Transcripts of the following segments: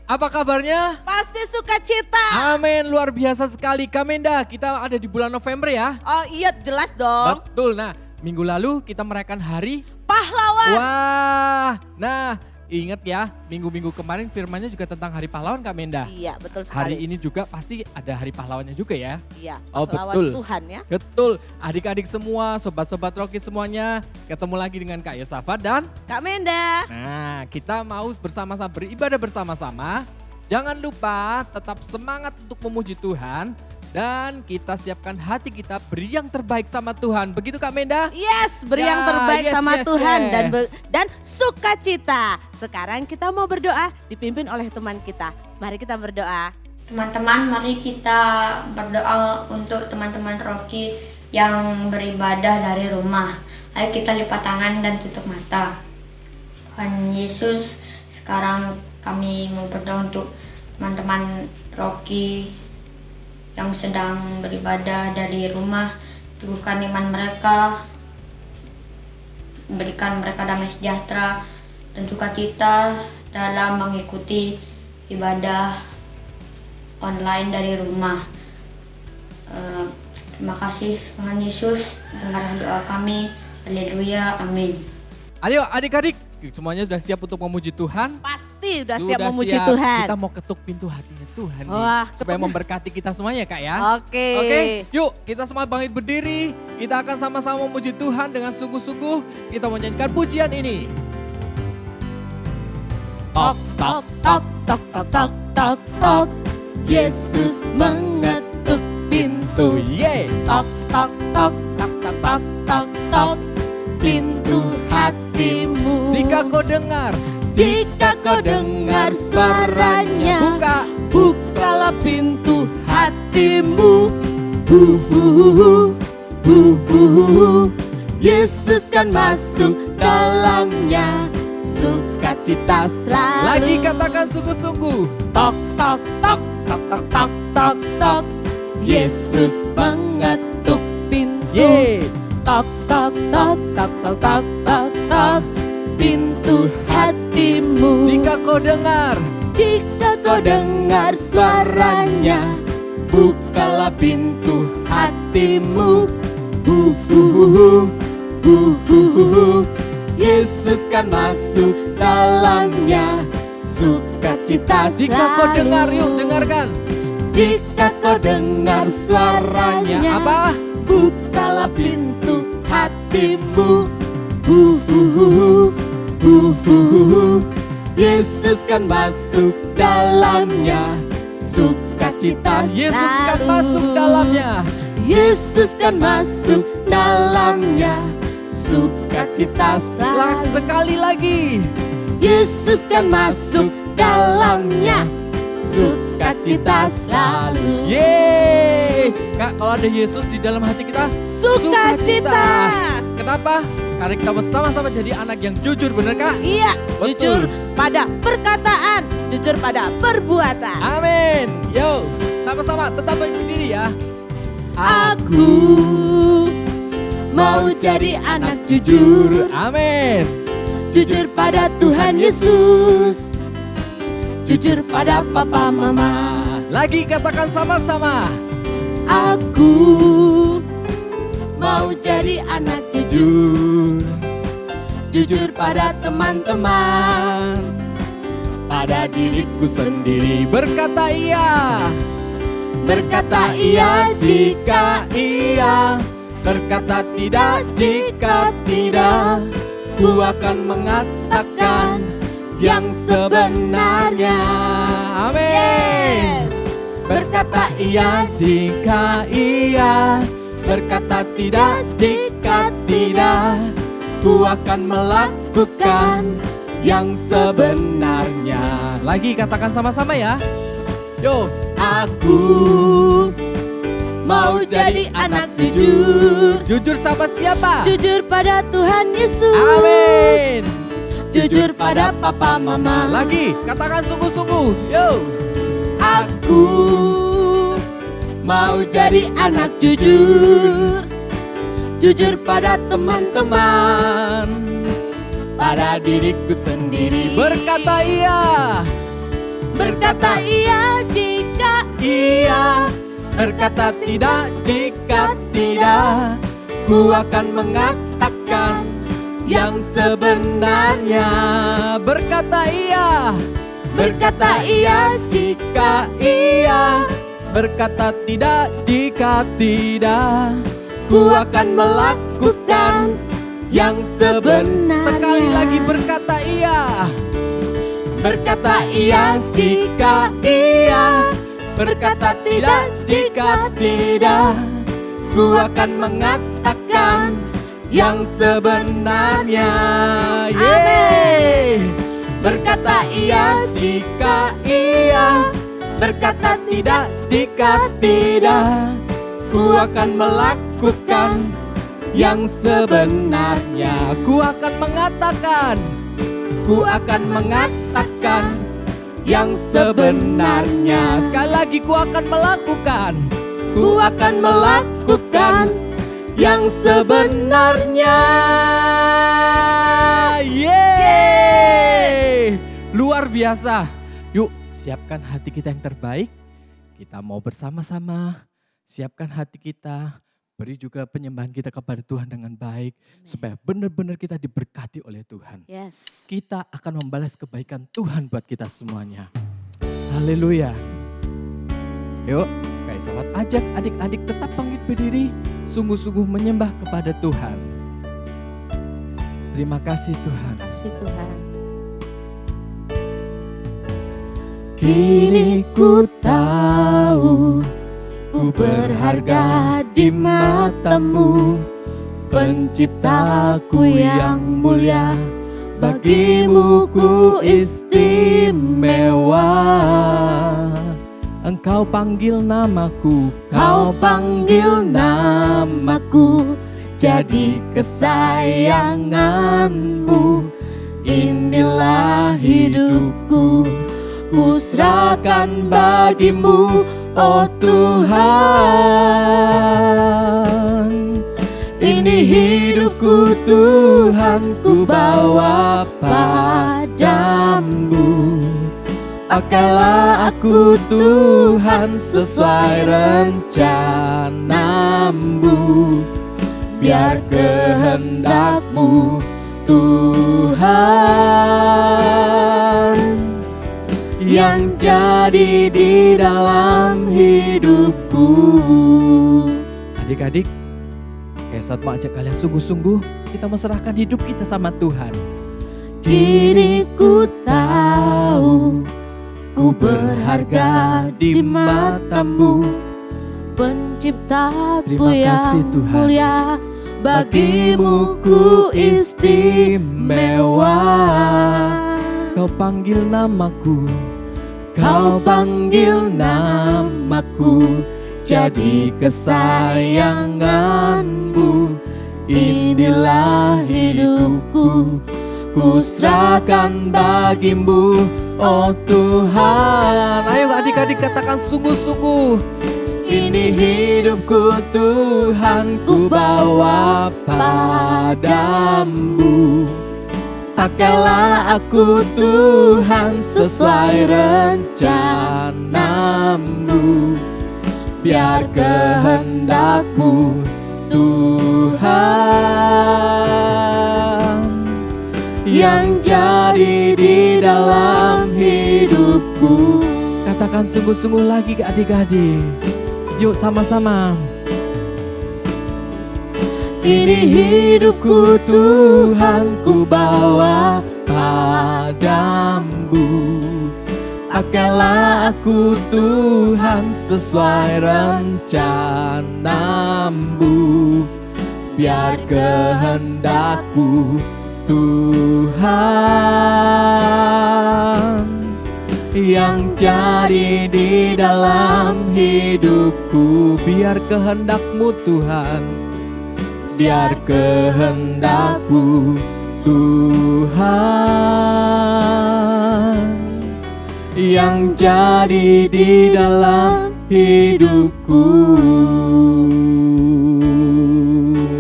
Apa kabarnya? Pasti sukacita. Amin, luar biasa sekali Kak Menda. Kita ada di bulan November ya. Oh iya jelas dong. Betul, nah minggu lalu kita merayakan hari Pahlawan. Wah, nah ingat ya minggu-minggu kemarin firmannya juga tentang hari pahlawan Kak Menda. Iya betul Hari sekali. ini juga pasti ada hari pahlawannya juga ya. Iya, Oh, pahlawan betul. Tuhan ya. Betul, adik-adik semua, sobat-sobat Rocky semuanya. Ketemu lagi dengan Kak Yosafat dan Kak Menda. nah kita mau bersama-sama beribadah bersama-sama. Jangan lupa tetap semangat untuk memuji Tuhan. Dan kita siapkan hati kita beri yang terbaik sama Tuhan. Begitu Kak Menda? Yes, beri yang Ya, terbaik yes, sama yes, Tuhan yes. dan sukacita. Sekarang kita mau berdoa dipimpin oleh teman kita. Mari kita berdoa. Teman-teman, mari kita berdoa untuk teman-teman Rocky yang beribadah dari rumah. Ayo kita lipat tangan dan tutup mata. Tuhan Yesus, sekarang kami mau berdoa untuk teman-teman Rocky yang sedang beribadah dari rumah. Teguhkan iman mereka, berikan mereka damai sejahtera dan sukacita dalam mengikuti ibadah online dari rumah. Terima kasih Tuhan Yesus, dengarlah doa kami. Haleluya, amin. Ayo adik-adik, semuanya sudah siap untuk memuji Tuhan? Pasti udah siap Sudah memuji siap. Tuhan. Kita mau ketuk pintu hatinya Tuhan nih. Wah, Supaya ketuk- memberkati kita semuanya Kak ya. Oke. Oke, yuk kita semua bangkit berdiri. Kita akan sama-sama memuji Tuhan dengan sungguh-sungguh. Kita menyanyikan pujian ini. Tok tok tok tok tok tok tok tok. Yesus mengetuk pintu. Yeay. Tok tok tok tok tok tok tok tok. Pintu hatimu. Jika kau dengar, Jika kau dengar suaranya, buka. bukalah pintu hatimu. Hu hu hu hu hu hu. Yesus kan masuk dalamnya. Sukacita selalu. Lagi katakan sungguh-sungguh. Tok tok tok tok tok tok tok tok. Yesus mengetuk pintu. Yeay. Tok tok tok tok tok tok tok tok. Pintu hatimu. Jika kau dengar, Jika kau dengar suaranya, bukalah pintu hatimu. Hu hu hu hu hu hu hu hu. Yesus kan masuk dalamnya. Sukacita selalu. jika kau dengar, yuk dengarkan. Jika kau dengar suaranya, Apa? bukalah pintu hatimu. Hu hu hu hu hu hu hu hu. Yesus kan masuk dalamnya. Sukacita Yesus kan selalu. masuk dalamnya. Yesus kan masuk dalamnya. Sukacita selalu. Sekali lagi. Yesus kan masuk dalamnya. Sukacita selalu. Yeay. Kak, kalau ada Yesus di dalam hati kita, Sukacita. Kenapa? Karena kita bersama-sama jadi anak yang jujur, bener Kak? Iya, Betul. jujur pada perkataan, jujur pada perbuatan. Amin. Yo, sama-sama tetap berdiri ya. Aku mau jadi anak jujur, Amin. jujur pada Tuhan Yesus, jujur pada papa mama. Lagi katakan sama-sama. Aku mau jadi anak jujur, jujur pada teman-teman, pada diriku sendiri. Berkata iya. Berkata iya jika iya. Berkata tidak jika tidak. Ku akan mengatakan yang sebenarnya. Amin. Yes. Berkata iya jika iya. Berkata tidak jika tidak. Ku akan melakukan yang sebenarnya. Lagi katakan sama-sama ya. Yo, Aku mau jadi anak jujur, jujur sama siapa? jujur pada Tuhan Yesus, Amin. jujur pada papa mama. Lagi katakan sungguh-sungguh. Yo. Aku mau jadi anak jujur, jujur pada teman-teman, pada diriku sendiri. Berkata iya. berkata iya jika iya, berkata tidak jika tidak. Ku akan mengatakan yang sebenarnya. Berkata iya, berkata iya jika iya, berkata tidak jika tidak. Ku akan melakukan yang sebenarnya. Sekali lagi berkata iya, berkata iya jika iya, berkata tidak jika tidak. Ku akan mengatakan yang sebenarnya. Yeay. Berkata iya jika iya, berkata tidak jika tidak. Ku akan melakukan yang sebenarnya. Ku akan mengatakan, ku akan mengatakan yang sebenarnya. Sekali lagi, ku akan melakukan, ku akan melakukan yang sebenarnya. Yeay, luar biasa. Yuk, siapkan hati kita yang terbaik. Kita mau bersama-sama siapkan hati kita. Beri juga penyembahan kita kepada Tuhan dengan baik. Supaya benar-benar kita diberkati oleh Tuhan. Yes. Kita akan membalas kebaikan Tuhan buat kita semuanya. Haleluya. Yuk, kayak sahabat, ajak adik-adik tetap bangkit berdiri. Sungguh-sungguh menyembah kepada Tuhan. Terima kasih Tuhan. Terima kasih Tuhan. Kini ku tahu, ku berharga di matamu, Penciptaku yang mulia. Bagimu ku istimewa. Engkau panggil namaku, kau panggil namaku, jadi kesayanganmu. Inilah hidupku, ku serahkan bagimu, oh Tuhan. Ini hidupku Tuhan, ku bawa padamu. Pakailah aku Tuhan sesuai rencanamu. Biar kehendakmu Tuhan yang jadi di dalam hidupku. Adik-adik, saat mau ajak kalian sungguh-sungguh kita menserahkan hidup kita sama Tuhan. Kini ku tahu, ku berharga di matamu, Penciptaku Terima kasih, yang Tuhan. mulia. Bagimu ku istimewa. Kau panggil namaku, kau panggil namaku, jadi kesayanganmu. Inilah hidupku, ku serahkan bagimu, oh Tuhan. Ayo adik-adik katakan sungguh-sungguh. Ini hidupku Tuhan, ku bawa padamu. Pakailah aku Tuhan sesuai rencanamu. Biar kehendakmu Tuhan yang jadi di dalam hidupku. Katakan sungguh-sungguh lagi ke adik-adik. Yuk sama-sama. Ini hidupku Tuhan, ku bawa padamu. Pakailah aku Tuhan sesuai rencanamu. Biar kehendakmu Tuhan yang jadi di dalam hidupku. Biar kehendakmu Tuhan, biar kehendakmu Tuhan yang jadi di dalam hidupku.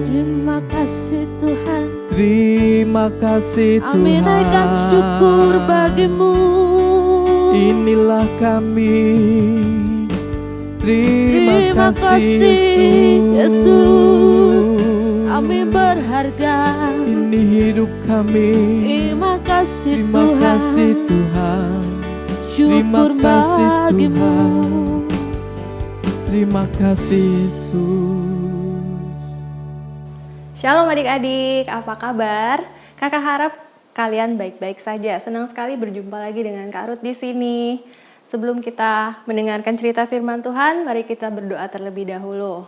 Terima kasih Tuhan. Terima kasih Tuhan. Amin, naikkan syukur bagimu. Inilah kami. Terima kasih Yesus. Kami berharga. Ini hidup kami. Terima kasih Terima Tuhan. kasih Tuhan. Syukur Terima kasih bagimu. Tuhan. Terima kasih Yesus. Shalom adik-adik, apa kabar? Kakak harap kalian baik-baik saja. Senang sekali berjumpa lagi dengan Kak Ruth di sini. Sebelum kita mendengarkan cerita firman Tuhan, mari kita berdoa terlebih dahulu.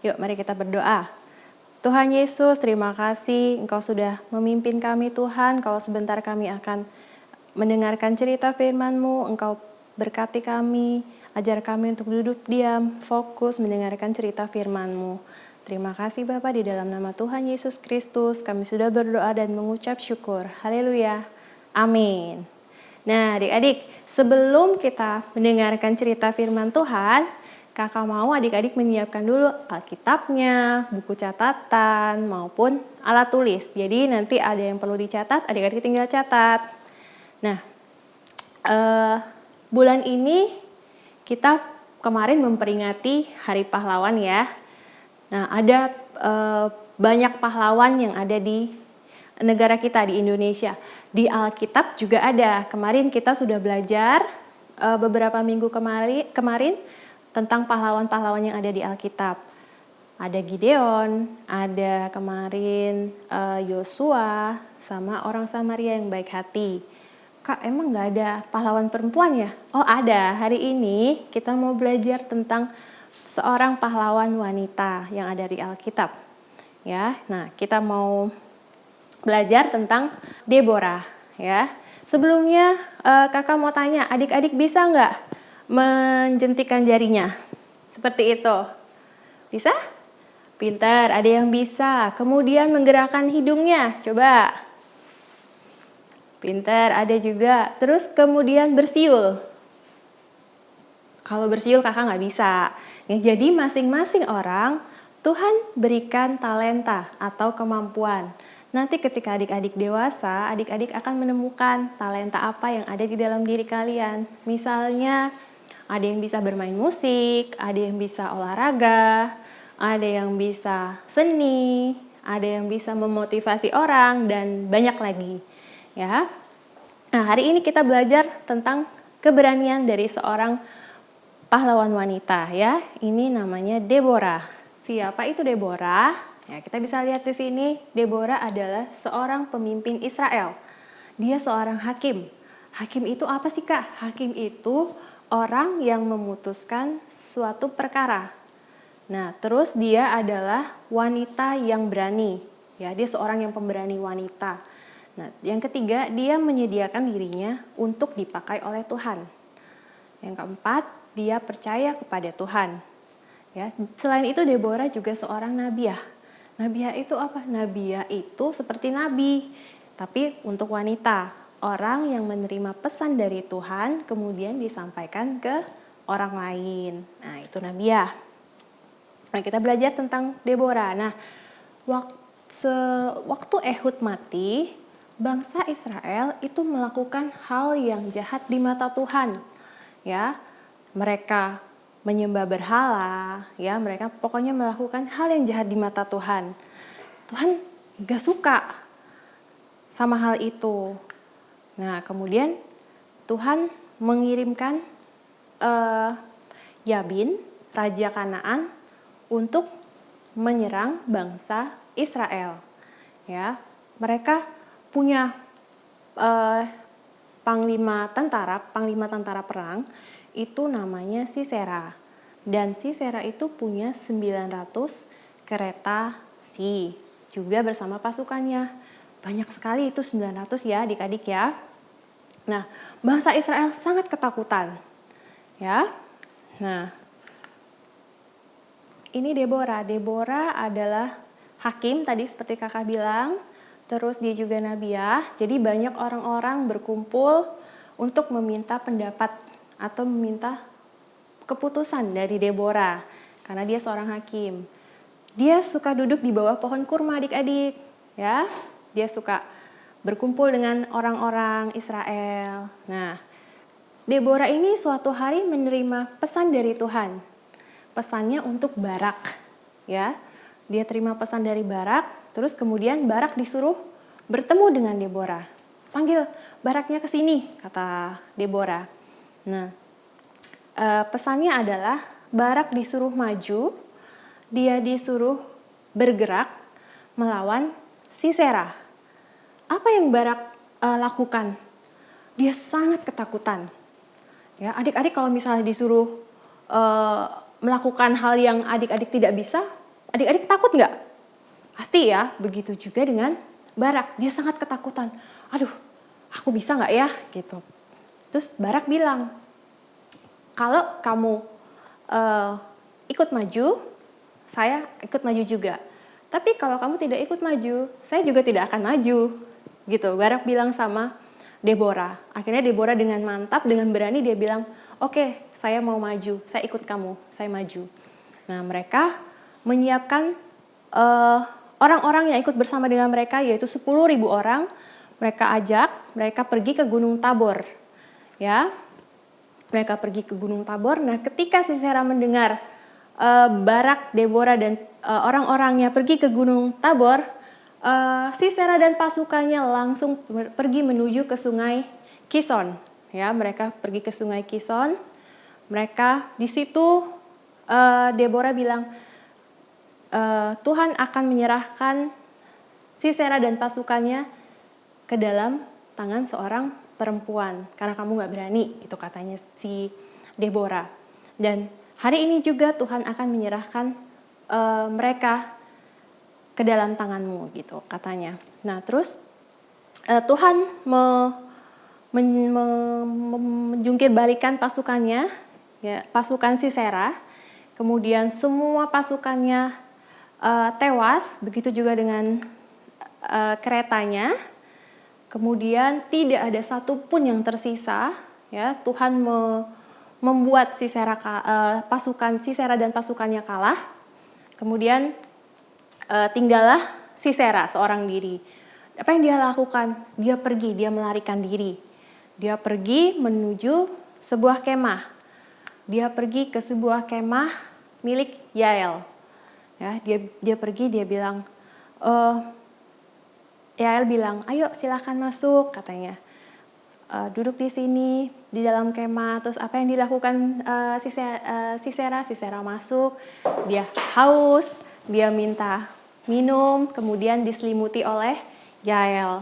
Yuk, mari kita berdoa. Tuhan Yesus, terima kasih Engkau sudah memimpin kami Tuhan. Kalau sebentar kami akan mendengarkan cerita firman-Mu, Engkau berkati kami, ajar kami untuk duduk diam, fokus mendengarkan cerita firman-Mu. Terima kasih Bapa, di dalam nama Tuhan Yesus Kristus kami sudah berdoa dan mengucap syukur. Haleluya. Amin. Nah adik-adik, sebelum kita mendengarkan cerita firman Tuhan, kakak mau adik-adik menyiapkan dulu Alkitabnya, buku catatan maupun alat tulis. Jadi nanti ada yang perlu dicatat, adik-adik tinggal catat. Nah, bulan ini kita kemarin memperingati Hari Pahlawan ya. Nah, ada banyak pahlawan yang ada di negara kita, di Indonesia. Di Alkitab juga ada. Kemarin kita sudah belajar beberapa minggu kemarin tentang pahlawan-pahlawan yang ada di Alkitab. Ada Gideon, ada kemarin Yosua, sama orang Samaria yang baik hati. Kak, emang gak ada pahlawan perempuan ya? Oh ada, hari ini kita mau belajar tentang seorang pahlawan wanita yang ada di Alkitab. Ya, nah kita mau belajar tentang Deborah. Ya, sebelumnya kakak mau tanya, adik-adik bisa nggak menjentikan jarinya? Seperti itu, bisa? Pintar, ada yang bisa. Kemudian menggerakkan hidungnya, coba. Pintar, ada juga. Terus kemudian bersiul. Kalau bersiul kakak nggak bisa. Ya, jadi masing-masing orang Tuhan berikan talenta atau kemampuan. Nanti ketika adik-adik dewasa, adik-adik akan menemukan talenta apa yang ada di dalam diri kalian. Misalnya ada yang bisa bermain musik, ada yang bisa olahraga, ada yang bisa seni, ada yang bisa memotivasi orang, dan banyak lagi. Ya. Nah, hari ini kita belajar tentang keberanian dari seorang pahlawan wanita ya. Ini namanya Deborah. Siapa itu Deborah? Ya, kita bisa lihat di sini. Deborah adalah seorang pemimpin Israel. Dia seorang hakim. Hakim itu apa sih Kak? Hakim itu orang yang memutuskan suatu perkara. Nah, terus dia adalah wanita yang berani. Ya, dia seorang yang pemberani wanita. Nah, yang ketiga, dia menyediakan dirinya untuk dipakai oleh Tuhan. Yang keempat, dia percaya kepada Tuhan. Ya, selain itu Deborah juga seorang nabiah. Nabiah itu apa? Nabiah itu seperti nabi, tapi untuk wanita, orang yang menerima pesan dari Tuhan kemudian disampaikan ke orang lain. Nah, itu nabiah. Nah, kita belajar tentang Deborah. Nah, waktu Ehud mati, bangsa Israel itu melakukan hal yang jahat di mata Tuhan. Ya, mereka menyembah berhala, ya, mereka pokoknya melakukan hal yang jahat di mata Tuhan. Tuhan gak suka sama hal itu. Nah, kemudian Tuhan mengirimkan Yabin, raja Kanaan, untuk menyerang bangsa Israel. Ya, mereka punya panglima tentara perang itu namanya Sisera. Dan Sisera itu punya 900 kereta si, juga bersama pasukannya. Banyak sekali itu 900 ya adik-adik ya. Nah, bangsa Israel sangat ketakutan. Ya. Nah, ini Deborah. Deborah adalah hakim tadi seperti kakak bilang. Terus dia juga nabiah. Jadi banyak orang-orang berkumpul untuk meminta pendapat atau meminta keputusan dari Deborah. Karena dia seorang hakim. Dia suka duduk di bawah pohon kurma adik-adik. Ya, dia suka berkumpul dengan orang-orang Israel. Nah, Deborah ini suatu hari menerima pesan dari Tuhan. Pesannya untuk Barak, ya. Dia terima pesan dari Barak, terus kemudian Barak disuruh bertemu dengan Deborah. Panggil Baraknya ke sini, kata Deborah. Nah, pesannya adalah Barak disuruh maju, dia disuruh bergerak melawan Sisera. Apa yang Barak lakukan? Dia sangat ketakutan. Ya, adik-adik kalau misalnya disuruh melakukan hal yang adik-adik tidak bisa, adik-adik takut nggak? Pasti ya, begitu juga dengan Barak. Dia sangat ketakutan. Aduh, aku bisa nggak ya? Gitu. Terus Barak bilang, kalau kamu ikut maju, saya ikut maju juga. Tapi kalau kamu tidak ikut maju, saya juga tidak akan maju. Gitu, Barak bilang sama Deborah. Akhirnya Deborah dengan mantap, dengan berani dia bilang, oke, saya mau maju, saya ikut kamu, saya maju. Nah, mereka menyiapkan orang-orang yang ikut bersama dengan mereka, yaitu 10.000 orang. Mereka ajak, mereka pergi ke Gunung Tabor. Ya, mereka pergi ke Gunung Tabor. Nah, ketika Sisera mendengar Barak, Deborah, dan orang-orangnya pergi ke Gunung Tabor, Sisera dan pasukannya langsung pergi menuju ke sungai Kison. Ya, mereka pergi ke sungai Kison. Mereka di situ Deborah bilang, Tuhan akan menyerahkan Sisera dan pasukannya ke dalam tangan seorang perempuan karena kamu gak berani, gitu katanya si Deborah. Dan hari ini juga Tuhan akan menyerahkan mereka ke dalam tanganmu, gitu katanya. Nah, terus Tuhan menjungkir balikan pasukannya, ya, pasukan Sisera. Kemudian semua pasukannya tewas, begitu juga dengan keretanya. Kemudian tidak ada satupun yang tersisa. Ya, Tuhan membuat pasukan Sisera dan pasukannya kalah. Kemudian tinggallah Sisera seorang diri. Apa yang dia lakukan? Dia pergi, dia melarikan diri. Dia pergi menuju sebuah kemah. Dia pergi ke sebuah kemah milik Yael. Ya, dia pergi, dia bilang, Yael bilang, ayo silakan masuk, katanya. Duduk di sini, di dalam kemah. Terus apa yang dilakukan Sisera masuk, dia haus, dia minta minum, kemudian diselimuti oleh Yael.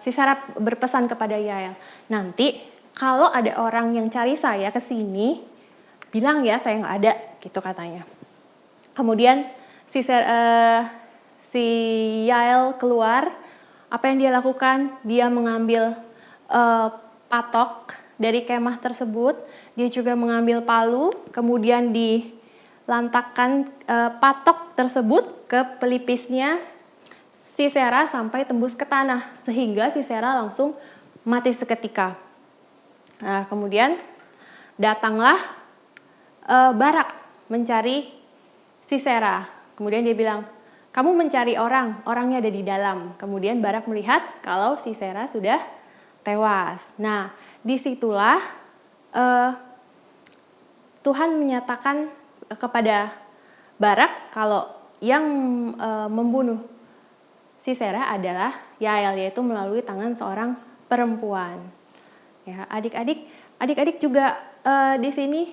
Sisera berpesan kepada Yael, nanti kalau ada orang yang cari saya ke sini, bilang ya saya nggak ada, gitu katanya. Kemudian si Yael keluar, apa yang dia lakukan? Dia mengambil patok dari kemah tersebut, dia juga mengambil palu, kemudian dilantakkan patok tersebut ke pelipisnya Sisera sampai tembus ke tanah, sehingga Sisera langsung mati seketika. Nah, kemudian datanglah Barak mencari Sisera. Kemudian dia bilang, kamu mencari orang, orangnya ada di dalam. Kemudian Barak melihat kalau Sisera sudah tewas. Nah, disitulah Tuhan menyatakan kepada Barak kalau yang membunuh Sisera adalah Yael, yaitu melalui tangan seorang perempuan. Ya, adik-adik juga di sini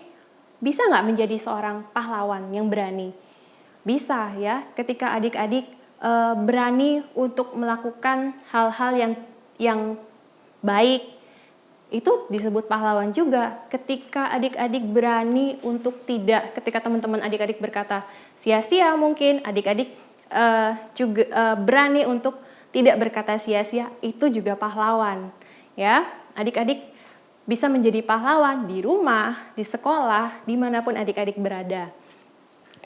bisa nggak menjadi seorang pahlawan yang berani? Bisa ya, ketika adik-adik berani untuk melakukan hal-hal yang baik, itu disebut pahlawan juga. Ketika adik-adik berani untuk tidak, ketika teman-teman adik-adik berkata sia-sia, mungkin adik-adik juga berani untuk tidak berkata sia-sia, itu juga pahlawan. Ya, adik-adik bisa menjadi pahlawan di rumah, di sekolah, dimanapun adik-adik berada.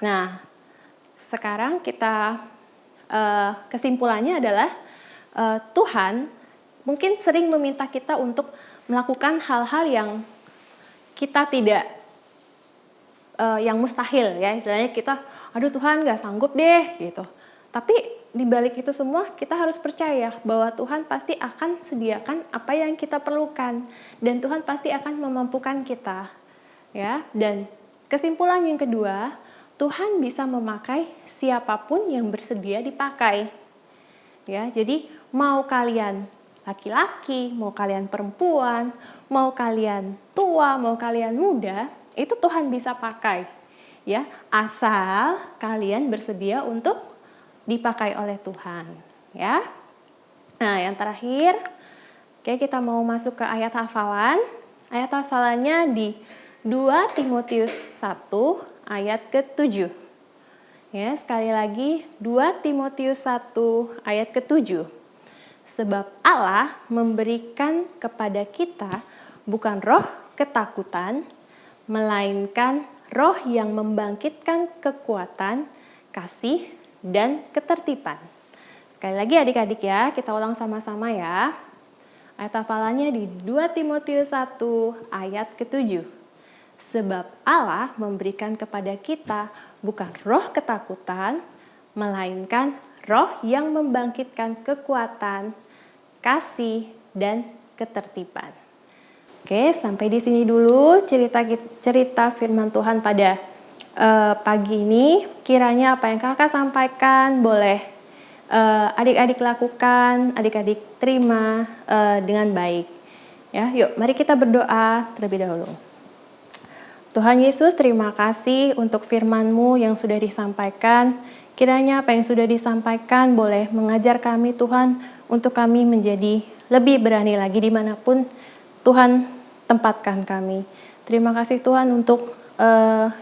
Nah, sekarang kita kesimpulannya adalah Tuhan mungkin sering meminta kita untuk melakukan hal-hal yang kita tidak, yang mustahil ya, istilahnya kita, aduh Tuhan gak sanggup deh gitu. Tapi di balik itu semua kita harus percaya bahwa Tuhan pasti akan sediakan apa yang kita perlukan dan Tuhan pasti akan memampukan kita. Ya, dan kesimpulan yang kedua, Tuhan bisa memakai siapapun yang bersedia dipakai. Ya, jadi mau kalian laki-laki, mau kalian perempuan, mau kalian tua, mau kalian muda, itu Tuhan bisa pakai. Ya, asal kalian bersedia untuk dipakai oleh Tuhan, ya. Nah, yang terakhir, oke, kita mau masuk ke ayat hafalan. Ayat hafalannya di 2 Timotius 1 ayat ke-7. Ya, sekali lagi 2 Timotius 1 ayat ke-7. Sebab Allah memberikan kepada kita bukan roh ketakutan, melainkan roh yang membangkitkan kekuatan, kasih, dan ketertiban. Sekali lagi adik-adik ya, kita ulang sama-sama ya. Ayat hafalannya di 2 Timotius 1 ayat ke-7. Sebab Allah memberikan kepada kita bukan roh ketakutan, melainkan roh yang membangkitkan kekuatan, kasih, dan ketertiban. Oke, sampai di sini dulu cerita firman Tuhan pada pagi ini. Kiranya apa yang kakak sampaikan boleh adik-adik lakukan, adik-adik terima dengan baik. Ya, yuk mari kita berdoa terlebih dahulu. Tuhan Yesus, terima kasih untuk firman-Mu yang sudah disampaikan. Kiranya apa yang sudah disampaikan boleh mengajar kami Tuhan, untuk kami menjadi lebih berani lagi dimanapun Tuhan tempatkan kami. Terima kasih Tuhan untuk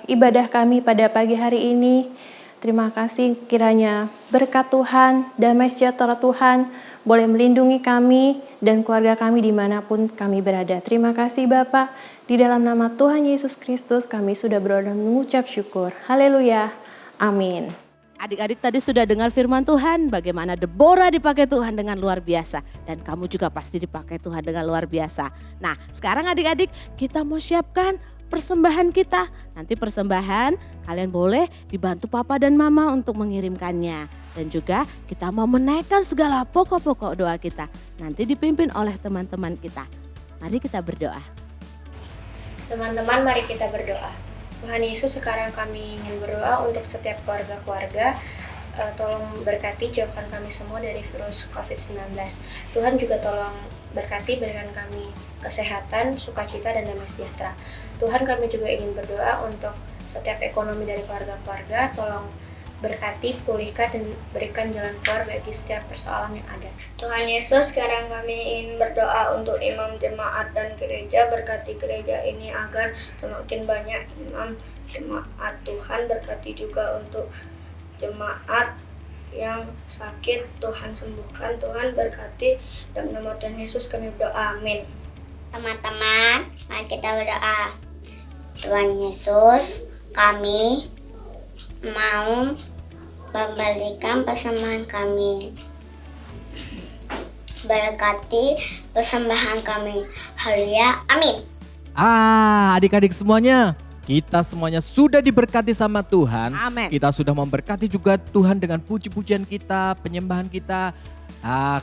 ibadah kami pada pagi hari ini. Terima kasih kiranya berkat Tuhan, damai sejahtera Tuhan boleh melindungi kami dan keluarga kami dimanapun kami berada. Terima kasih Bapa, di dalam nama Tuhan Yesus Kristus kami sudah berdoa dan mengucap syukur. Haleluya, amin. Adik-adik tadi sudah dengar firman Tuhan, bagaimana Deborah dipakai Tuhan dengan luar biasa. Dan kamu juga pasti dipakai Tuhan dengan luar biasa. Nah, sekarang adik-adik kita mau siapkan persembahan kita. Nanti persembahan kalian boleh dibantu papa dan mama untuk mengirimkannya. Dan juga kita mau menaikkan segala pokok-pokok doa kita. Nanti dipimpin oleh teman-teman kita. Mari kita berdoa. Teman-teman, mari kita berdoa. Tuhan Yesus, sekarang kami ingin berdoa untuk setiap keluarga-keluarga. Tolong berkati, jauhkan kami semua dari virus COVID-19. Tuhan juga tolong berkati, berikan kami kesehatan, sukacita, dan damai sejahtera. Tuhan, kami juga ingin berdoa untuk setiap ekonomi dari keluarga-keluarga. Tolong berkati, pulihkan, dan berikan jalan keluar bagi setiap persoalan yang ada. Tuhan Yesus, sekarang kami ingin berdoa untuk imam jemaat dan gereja. Berkati gereja ini agar semakin banyak imam jemaat. Tuhan, berkati juga untuk jemaat yang sakit, Tuhan sembuhkan. Tuhan berkati, dalam nama Tuhan Yesus kami berdoa, amin. Teman-teman, mari kita berdoa. Tuhan Yesus, kami mau memberikan persembahan kami. Berkati persembahan kami. Haleluya, amin. Adik-adik semuanya, kita semuanya sudah diberkati sama Tuhan. Amin. Kita sudah memberkati juga Tuhan dengan puji-pujian kita, penyembahan kita.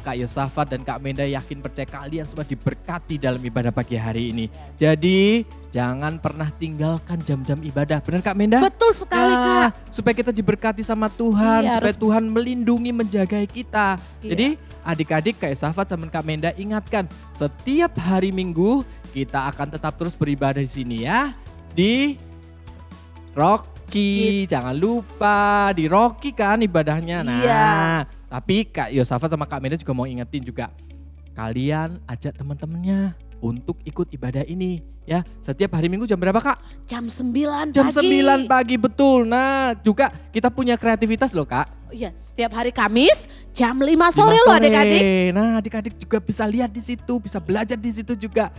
Kak Yosafat dan Kak Menda yakin percaya kalian semua diberkati dalam ibadah pagi hari ini. Jadi jangan pernah tinggalkan jam-jam ibadah. Benar Kak Menda? Betul sekali Kak. Supaya kita diberkati sama Tuhan, Iya, supaya Tuhan melindungi, menjaga kita. Iya. Jadi adik-adik Kak Yosafat sama Kak Menda ingatkan, setiap hari Minggu kita akan tetap terus beribadah di sini ya. Di Rocky, jangan lupa di Rocky kan ibadahnya. Nah, Iya. tapi Kak Yosafat sama Kak Menda juga mau ingetin juga, kalian ajak teman-temannya untuk ikut ibadah ini ya. Setiap hari Minggu jam berapa Kak? Jam 9 Jam pagi. 9 pagi, betul. Nah, juga kita punya kreativitas loh Kak. Iya, setiap hari Kamis jam 5 5 sore loh adik-adik. Nah, adik-adik juga bisa lihat di situ, bisa belajar di situ juga.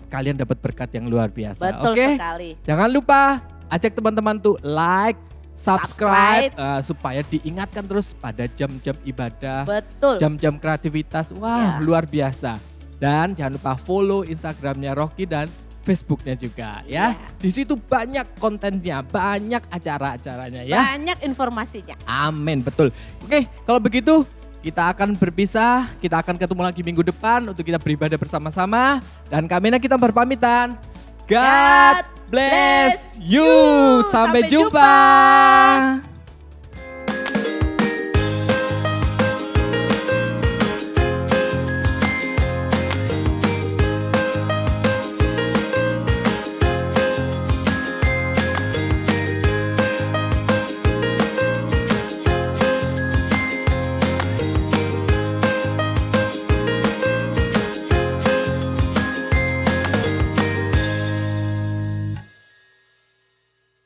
Kalian dapat berkat yang luar biasa. Betul Oke? sekali. Jangan lupa ajak teman-teman tuh like, subscribe supaya diingatkan terus pada jam-jam ibadah, Betul. jam-jam kreativitas. Wah, Ya. luar biasa. Dan jangan lupa follow Instagramnya Rocky dan Facebooknya juga ya. Di situ banyak kontennya, banyak acara-acaranya ya. Banyak informasinya. Amin, betul. Oke, kalau begitu kita akan berpisah, kita akan ketemu lagi minggu depan untuk kita beribadah bersama-sama. Dan Kak Mena kita berpamitan. God bless you. Sampai jumpa.